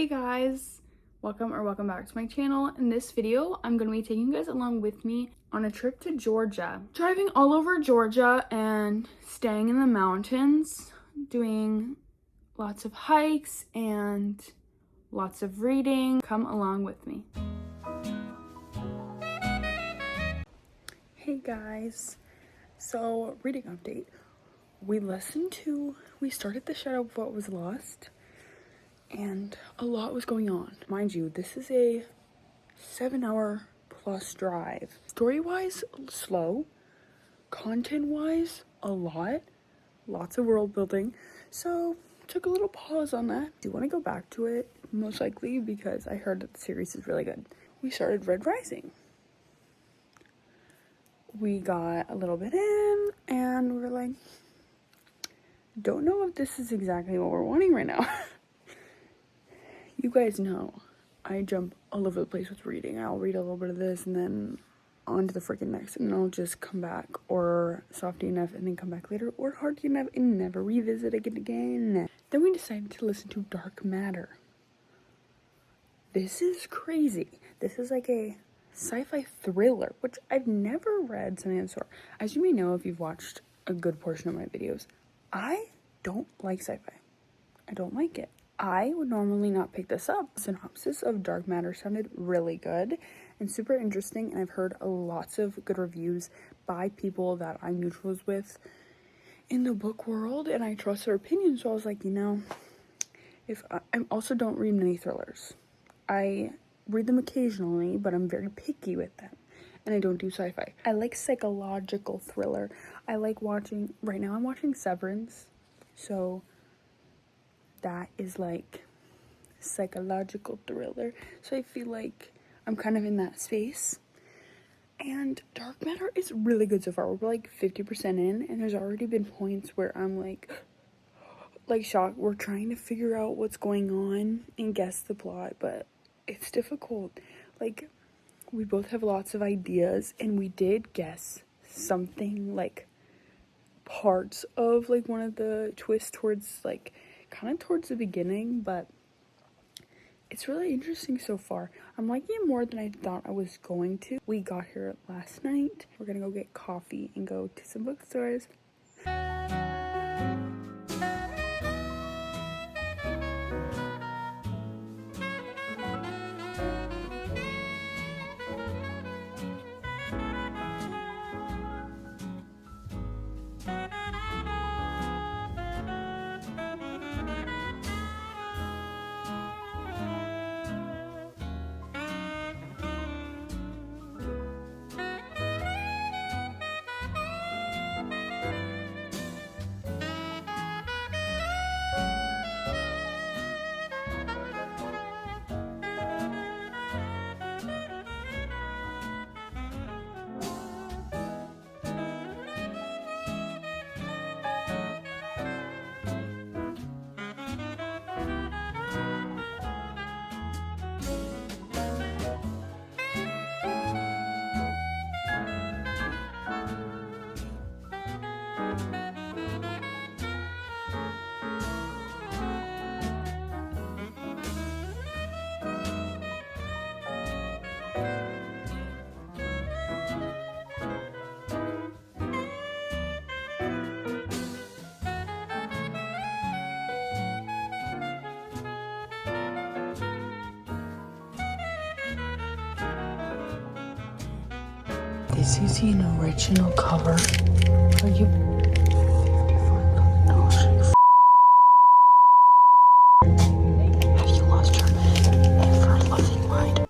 Hey guys, welcome back to my channel. In this video, I'm going to be taking you guys along with me on a trip to Georgia. Driving all over Georgia and staying in the mountains, doing lots of hikes and lots of reading. Come along with me. Hey guys, so reading update. We started The Shadow of What Was Lost, and a lot was going on. Mind you, this is a 7-hour plus drive. Story-wise, slow. Content-wise, a lot. Lots of world building. So, took a little pause on that. Do want to go back to it, most likely, because I heard that the series is really good. We started Red Rising. We got a little bit in, and we were like, don't know if this is exactly what we're wanting right now. You guys know, I jump all over the place with reading. I'll read a little bit of this and then on to the freaking next, and I'll just come back, or softy enough and then come back later, or hardy enough and never revisit it again. Then we decided to listen to Dark Matter. This is crazy. This is like a sci-fi thriller, which I've never read something of the sort. As you may know, if you've watched a good portion of my videos, I don't like sci-fi. I don't like it. I would normally not pick this up. The synopsis of Dark Matter sounded really good and super interesting, and I've heard lots of good reviews by people that I'm mutuals with in the book world, and I trust their opinions. So I was like, I also don't read many thrillers. I read them occasionally, but I'm very picky with them, and I don't do sci-fi. I like psychological thriller. I like watching, right now I'm watching Severance, so that is like psychological thriller. So I feel like I'm kind of in that space. And Dark Matter is really good so far. We're like 50% in, and there's already been points where I'm like shocked. We're trying to figure out what's going on and guess the plot, but it's difficult. Like, we both have lots of ideas, and we did guess something, like parts of like one of the twists towards like kind of towards the beginning, but it's really interesting so far. I'm liking it more than I thought I was going to. We got here last night. We're gonna go get coffee and go to some bookstores. This is an original cover. Are you? Have you lost your ever-loving mind?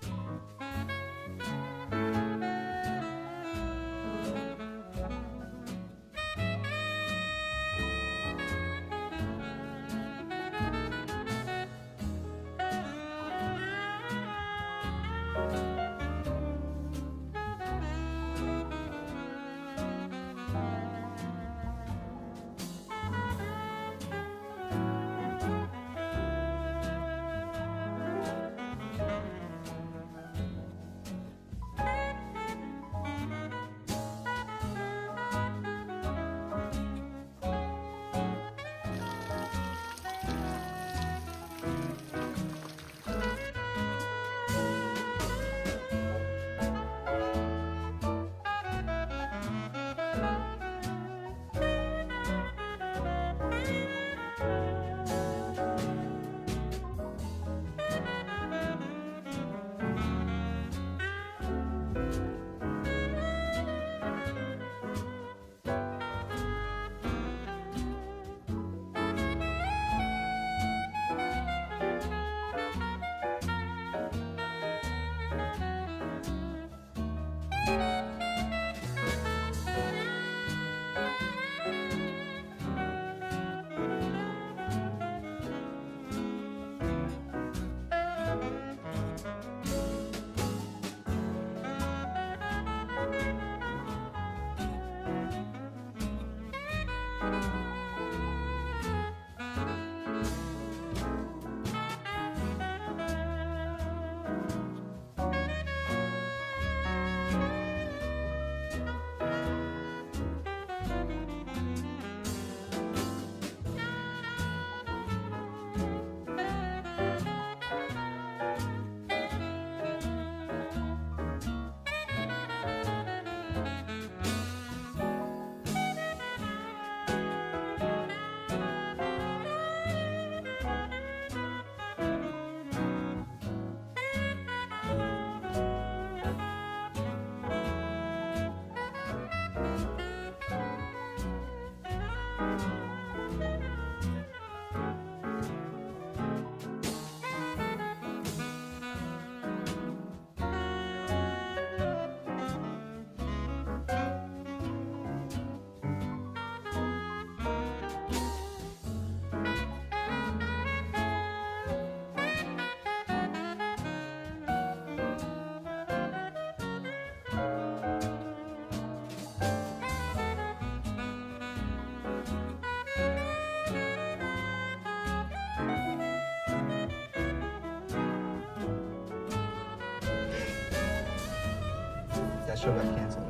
that show got canceled.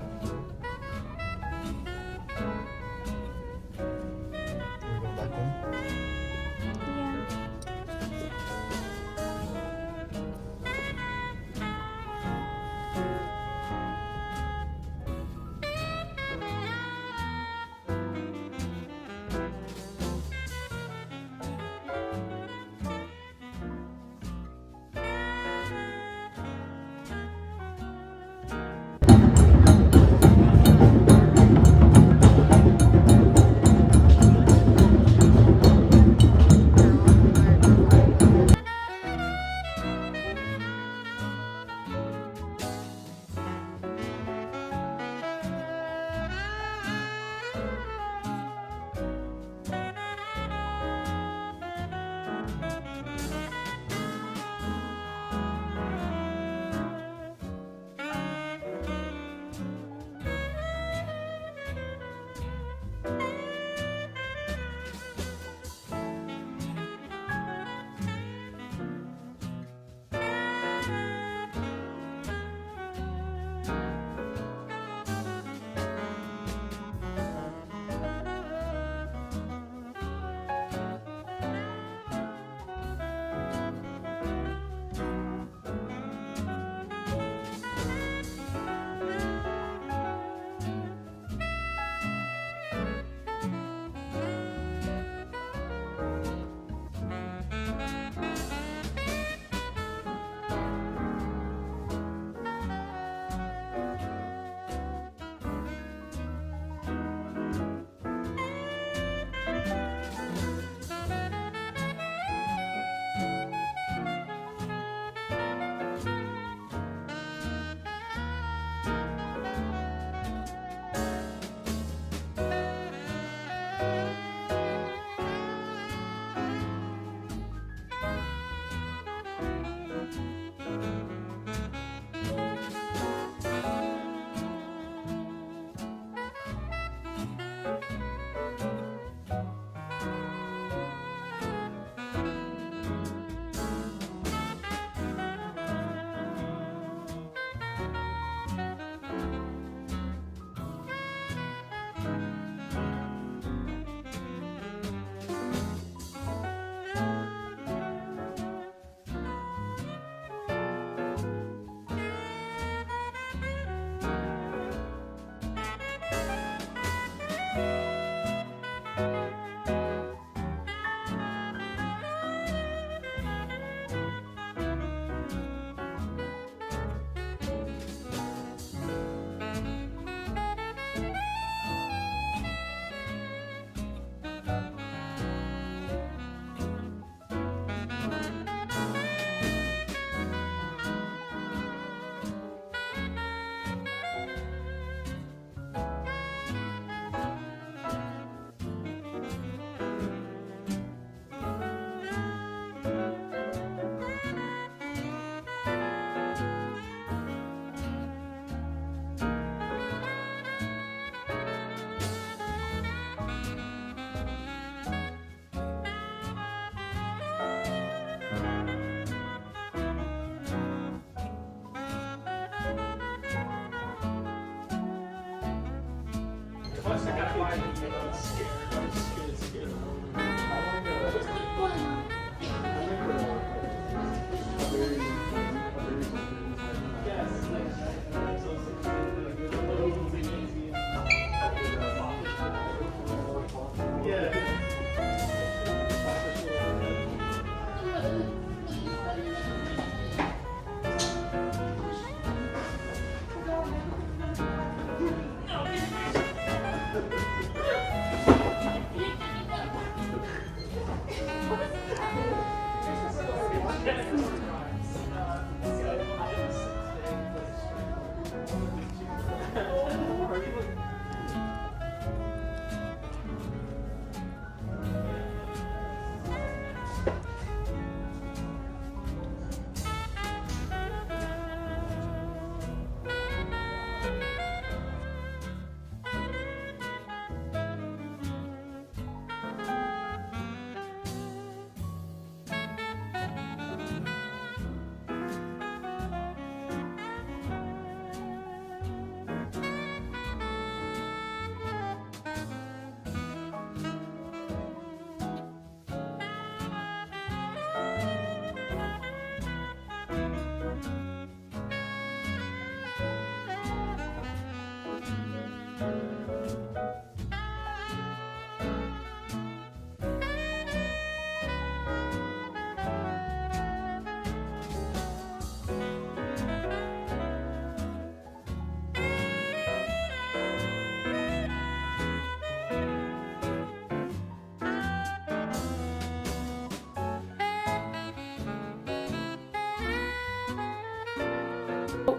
We're going back home.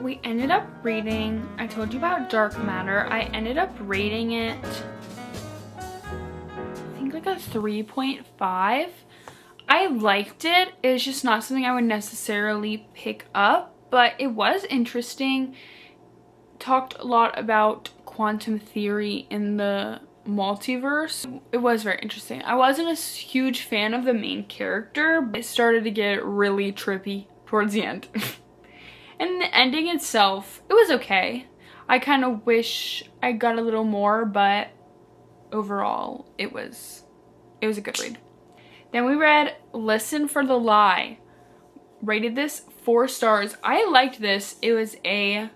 we ended up reading, I told you about Dark Matter. I ended up rating it, I think like a 3.5. I liked it. It's just not something I would necessarily pick up, but it was interesting. Talked a lot about quantum theory in the multiverse. It was very interesting. I wasn't a huge fan of the main character, but it started to get really trippy towards the end. And the ending itself, it was okay. I kind of wish I got a little more, but overall it was a good read. Then we read Listen for the Lie. Rated this 4 stars. I liked this. It was a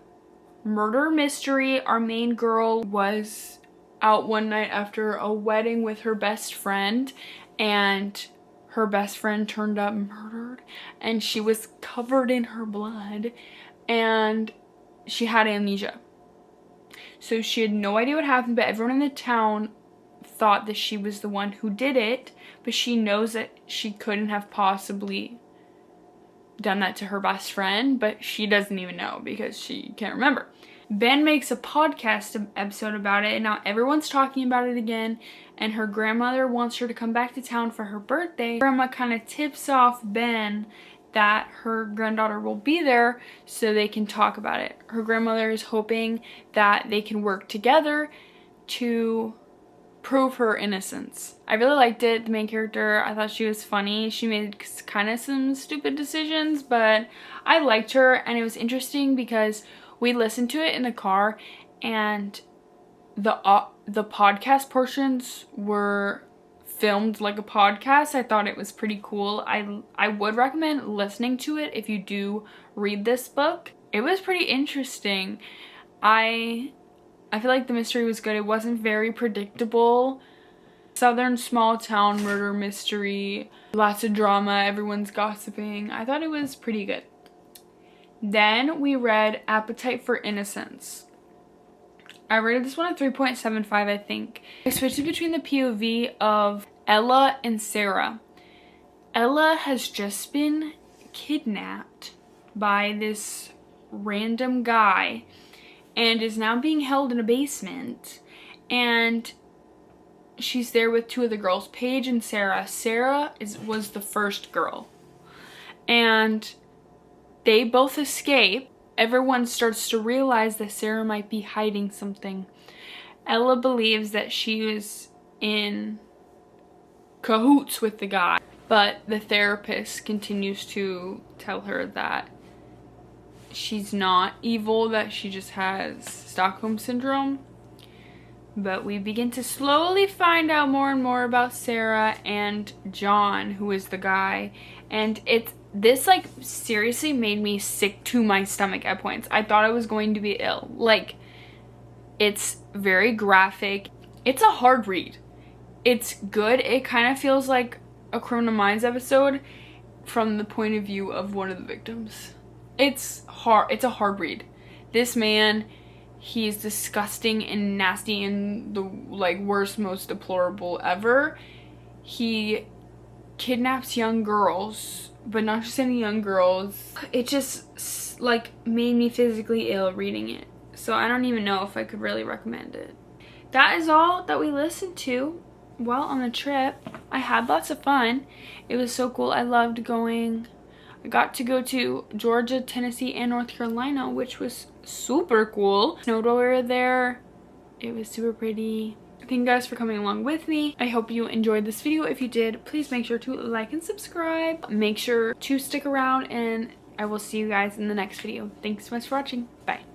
murder mystery. Our main girl was out one night after a wedding with her best friend, and her best friend turned up murdered, and she was covered in her blood, and she had amnesia. So she had no idea what happened, but everyone in the town thought that she was the one who did it, but she knows that she couldn't have possibly done that to her best friend, but she doesn't even know because she can't remember. Ben makes a podcast episode about it, and now everyone's talking about it again, and her grandmother wants her to come back to town for her birthday. Grandma kind of tips off Ben that her granddaughter will be there so they can talk about it. Her grandmother is hoping that they can work together to prove her innocence. I really liked it. The main character, I thought she was funny. She made kind of some stupid decisions, but I liked her, and it was interesting because we listened to it in the car, and the podcast portions were filmed like a podcast. I thought it was pretty cool. I would recommend listening to it if you do read this book. It was pretty interesting. I feel like the mystery was good. It wasn't very predictable. Southern small town murder mystery. Lots of drama. Everyone's gossiping. I thought it was pretty good. Then we read Appetite for Innocence. I rated this one at 3.75, I think. I switched it between the POV of Ella and Sarah. Ella has just been kidnapped by this random guy and is now being held in a basement, and she's there with 2 of the girls, Paige and Sarah. Sarah was the first girl, and they both escape. Everyone starts to realize that Sarah might be hiding something. Ella believes that she was in cahoots with the guy, but the therapist continues to tell her that she's not evil, that she just has Stockholm Syndrome. But we begin to slowly find out more and more about Sarah and John, who is the guy, and this like seriously made me sick to my stomach at points. I thought I was going to be ill. Like, it's very graphic. It's a hard read. It's good. It kind of feels like a Criminal Minds episode from the point of view of one of the victims. It's hard. It's a hard read. This man, he's disgusting and nasty and the like worst, most deplorable ever. He kidnaps young girls, but not just any young girls. It just like made me physically ill reading it. So I don't even know if I could really recommend it. That is all that we listened to while on the trip. I had lots of fun. It was so cool. I loved going. I got to go to Georgia, Tennessee, and North Carolina, which was super cool. Snowed while we were there. It was super pretty. Thank you guys for coming along with me. I hope you enjoyed this video. If you did, please make sure to like and subscribe. Make sure to stick around, and I will see you guys in the next video. Thanks so much for watching. Bye.